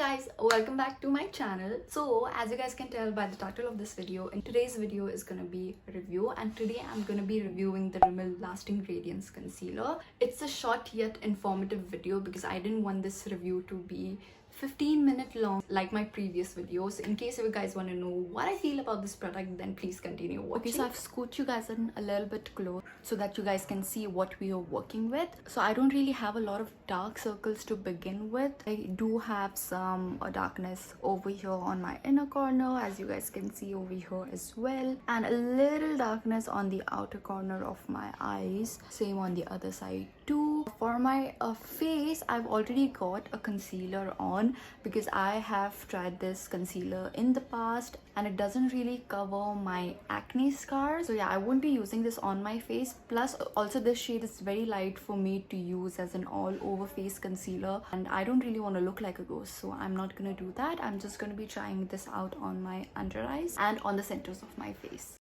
guys, welcome back to my channel. So as you guys can tell by the title of this video, in today's video is gonna be a review, and today I'm gonna be reviewing the Rimmel Lasting Radiance Concealer. It's a short yet informative video because I didn't want this review to be 15-minute long like my previous videos. In case you guys want to know what I feel about this product, then please continue watching. Okay, so I've scooped you guys in a little bit close so that you guys can see what we are working with. So I don't really have a lot of dark circles to begin with. I do have some darkness over here on my inner corner, as you guys can see over here as well, and a little darkness on the outer corner of my eyes, same on the other side too. For my face, I've already got a concealer on because I have tried this concealer in the past and it doesn't really cover my acne scars. So yeah, I won't be using this on my face. Plus also this shade is very light for me to use as an all over face concealer, and I don't really want to look like a ghost, so I'm not gonna do that. I'm just gonna be trying this out on my under eyes and on the centers of my face.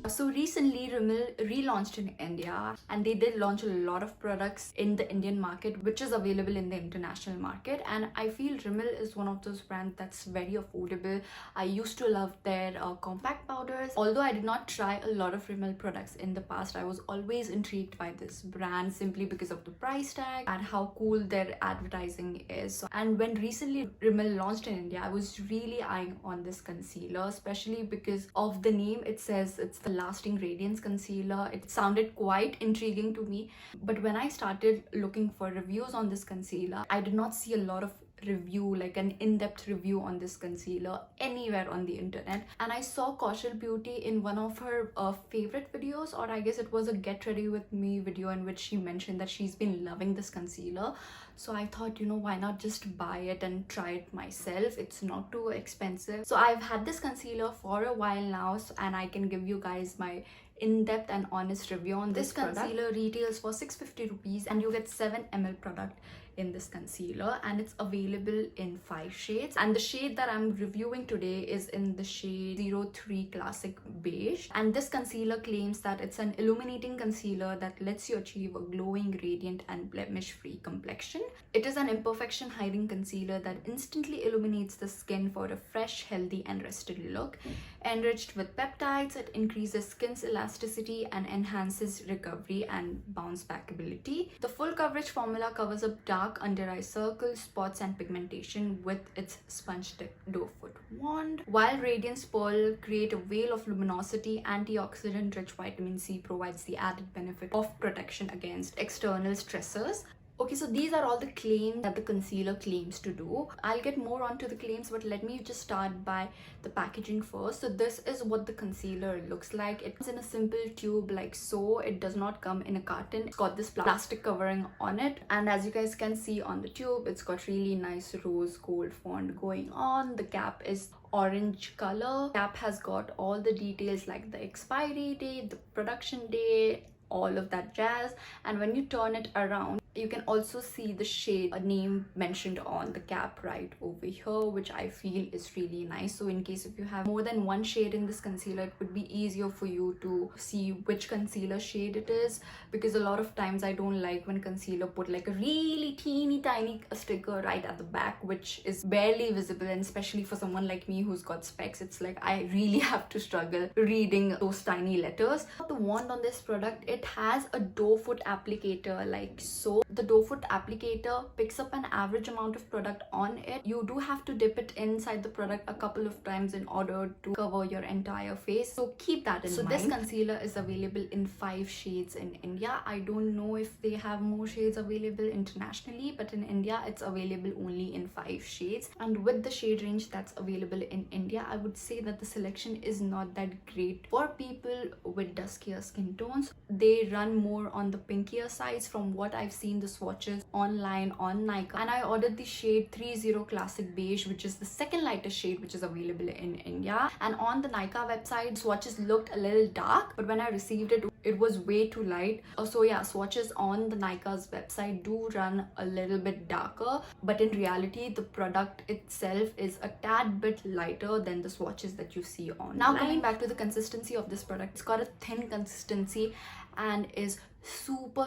So recently Rimmel relaunched in India, and they did launch a lot of products in the Indian market which is available in the international market, and I feel Rimmel is one of those brands that's very affordable. I used to love their compact powders. Although I did not try a lot of Rimmel products in the past, I was always intrigued by this brand simply because of the price tag and how cool their advertising is. And when recently Rimmel launched in India, I was really eyeing on this concealer, especially because of the name. It says it's the Lasting Radiance Concealer. It sounded quite intriguing to me, but when I started looking for reviews on this concealer, I did not see a lot of review, like an in-depth review on this concealer anywhere on the internet. And I saw Kaushal Beauty in one of her favorite videos, or I guess it was a get ready with me video, in which she mentioned that she's been loving this concealer. So I thought, why not just buy it and try it myself? It's not too expensive. So I've had this concealer for a while now, and I can give you guys my in-depth and honest review on this product. Concealer retails for 650 rupees and you get 7 ml product in this concealer, and it's available in 5 shades, and the shade that I'm reviewing today is in the shade 03 Classic Beige. And this concealer claims that it's an illuminating concealer that lets you achieve a glowing, radiant and blemish free complexion. It is an imperfection hiding concealer that instantly illuminates the skin for a fresh, healthy and rested look. Enriched with peptides, it increases skin's elasticity and enhances recovery and bounce back ability. The full coverage formula covers up dark under eye circles, spots and pigmentation with its sponge tip doe foot wand, while Radiance Pearl create a veil of luminosity. Antioxidant rich vitamin C provides the added benefit of protection against external stressors. Okay, so these are all the claims that the concealer claims to do. I'll get more onto the claims, but let me just start by the packaging first. So this is what the concealer looks like. It's in a simple tube like so. It does not come in a carton. It's got this plastic covering on it, and as you guys can see on the tube, it's got really nice rose gold font going on. The cap is orange color. Cap has got all the details like the expiry date, the production date, all of that jazz. And when you turn it around, you can also see the shade name mentioned on the cap right over here, which I feel is really nice. So in case if you have more than one shade in this concealer, it would be easier for you to see which concealer shade it is, because a lot of times I don't like when concealer put like a really teeny tiny sticker right at the back, which is barely visible, and especially for someone like me who's got specs, it's like I really have to struggle reading those tiny letters. The wand on this product, it has a doe foot applicator like so. The doe foot applicator picks up an average amount of product on it. You do have to dip it inside the product a couple of times in order to cover your entire face, so keep that in mind. So this concealer is available in 5 shades in India. I don't know if they have more shades available internationally, but in India it's available only in 5 shades. And with the shade range that's available in India, I would say that the selection is not that great for people with duskier skin tones. They run more on the pinkier sides from what I've seen the swatches online on Nykaa, and I ordered the shade 30 Classic Beige, which is the second lightest shade which is available in India. And on the Nykaa website, swatches looked a little dark, but when I received it, it was way too light. So yeah, swatches on the Nykaa's website do run a little bit darker, but in reality the product itself is a tad bit lighter than the swatches that you see on. Now coming back to the consistency of this product, it's got a thin consistency and is super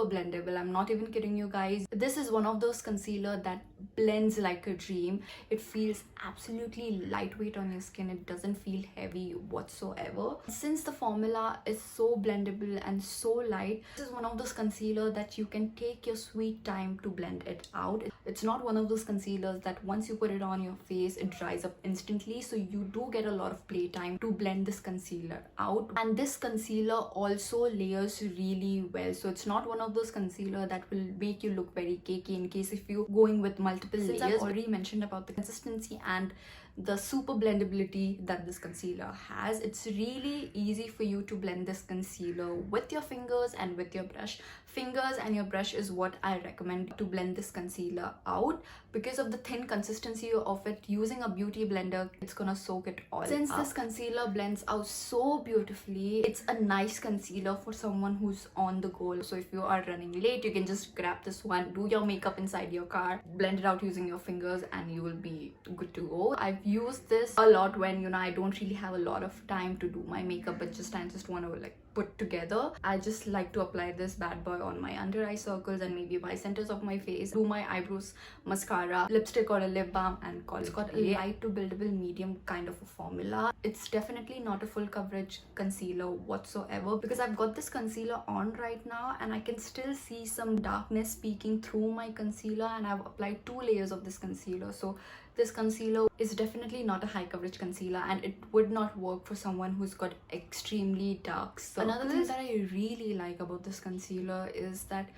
blendable. I'm not even kidding you guys. This is one of those concealer that blends like a dream. It feels absolutely lightweight on your skin. It doesn't feel heavy whatsoever. Since the formula is so blendable and so light, this is one of those concealer that you can take your sweet time to blend it out. It's not one of those concealers that once you put it on your face it dries up instantly, so you do get a lot of playtime to blend this concealer out. And this concealer also layers really well, so it's not one of those concealer that will make you look very cakey in case if you're going with multiple layers. I've already mentioned about the consistency and the super blendability that this concealer has. It's really easy for you to blend this concealer with your fingers and with your brush. Fingers and your brush is what I recommend to blend this concealer out. Because of the thin consistency of it, using a beauty blender, it's gonna soak it all Since up. This concealer blends out so beautifully, it's a nice concealer for someone who's on the go. So if you are running late, you can just grab this one, do your makeup inside your car, blend it out using your fingers, and you will be good to go. I've used this a lot when I don't really have a lot of time to do my makeup, but I just want to put together. I just like to apply this bad boy on my under eye circles and maybe by centers of my face, do my eyebrows, mascara, lipstick or a lip balm, and call it. It's got a light to buildable medium kind of a formula. It's definitely not a full coverage concealer whatsoever, because I've got this concealer on right now and I can still see some darkness peeking through my concealer, and I've applied 2 layers of this concealer. So this concealer is definitely not a high coverage concealer, and it would not work for someone who's got extremely dark circles. Another thing that I really like about this concealer is that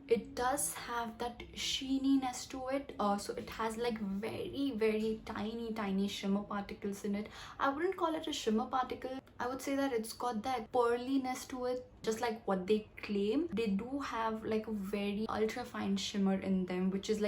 it does have that sheeniness to it. So it has very tiny shimmer particles in it. I wouldn't call it a shimmer particle. I would say that it's got that pearliness to it, just like what they claim. They do have a very ultra fine shimmer in them, which is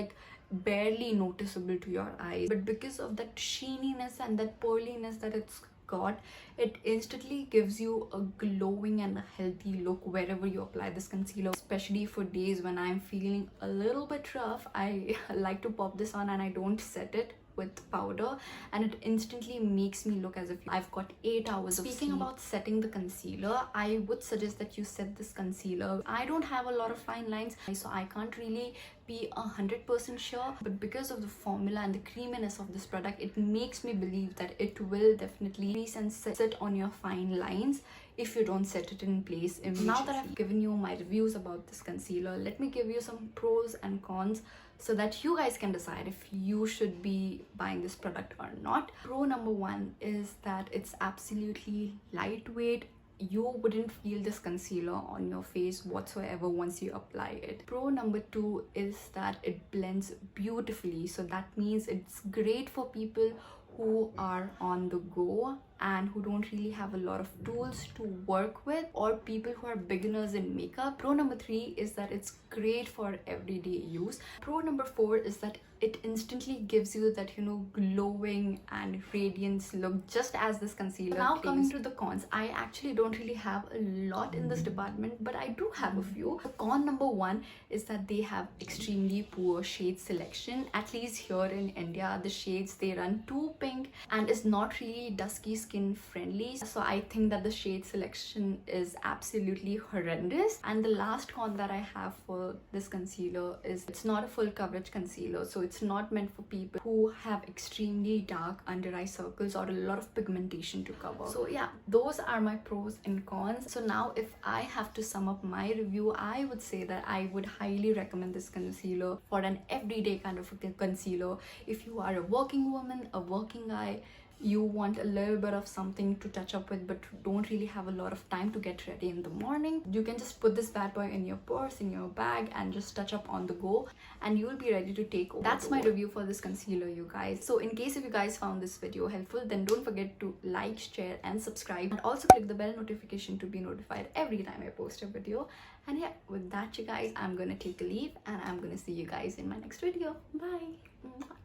barely noticeable to your eyes, but because of that sheeniness and that pearliness that it's got, it instantly gives you a glowing and a healthy look wherever you apply this concealer. Especially for days when I'm feeling a little bit rough, I like to pop this on and I don't set it with powder, and it instantly makes me look as if I've got 8 hours of sleep. Speaking about setting the concealer, I would suggest that you set this concealer. I don't have a lot of fine lines, so I can't really be 100% sure, but because of the formula and the creaminess of this product, it makes me believe that it will definitely crease and sit on your fine lines if you don't set it in place immediately. Now that I've given you my reviews about this concealer, let me give you some pros and cons so that you guys can decide if you should be buying this product or not. Pro number 1 is that it's absolutely lightweight. You wouldn't feel this concealer on your face whatsoever once you apply it. Pro number 2 is that it blends beautifully, so that means it's great for people who are on the go and who don't really have a lot of tools to work with, or people who are beginners in makeup. Pro number 3 is that it's great for everyday use. Pro number 4 is that it instantly gives you that glowing and radiance look, just as this concealer Now claims. Coming to the cons, I actually don't really have a lot in this department, but I do have a few. Con number 1 is that they have extremely poor shade selection. At least here in India, the shades they run too pink and is not really dusky skin skin friendly. So I think that the shade selection is absolutely horrendous. And the last con that I have for this concealer is it's not a full coverage concealer, so it's not meant for people who have extremely dark under eye circles or a lot of pigmentation to cover. So yeah, those are my pros and cons. So now if I have to sum up my review, I would say that I would highly recommend this concealer for an everyday kind of a concealer. If you are a working woman, a working guy, you want a little bit of something to touch up with but don't really have a lot of time to get ready in the morning, you can just put this bad boy in your purse, in your bag, and just touch up on the go, and you will be ready to take over. That's my review for this concealer, you guys. So in case if you guys found this video helpful, then don't forget to like, share and subscribe, and also click the bell notification to be notified every time I post a video. And yeah, with that, you guys, I'm gonna take a leave and I'm gonna see you guys in my next video. Bye.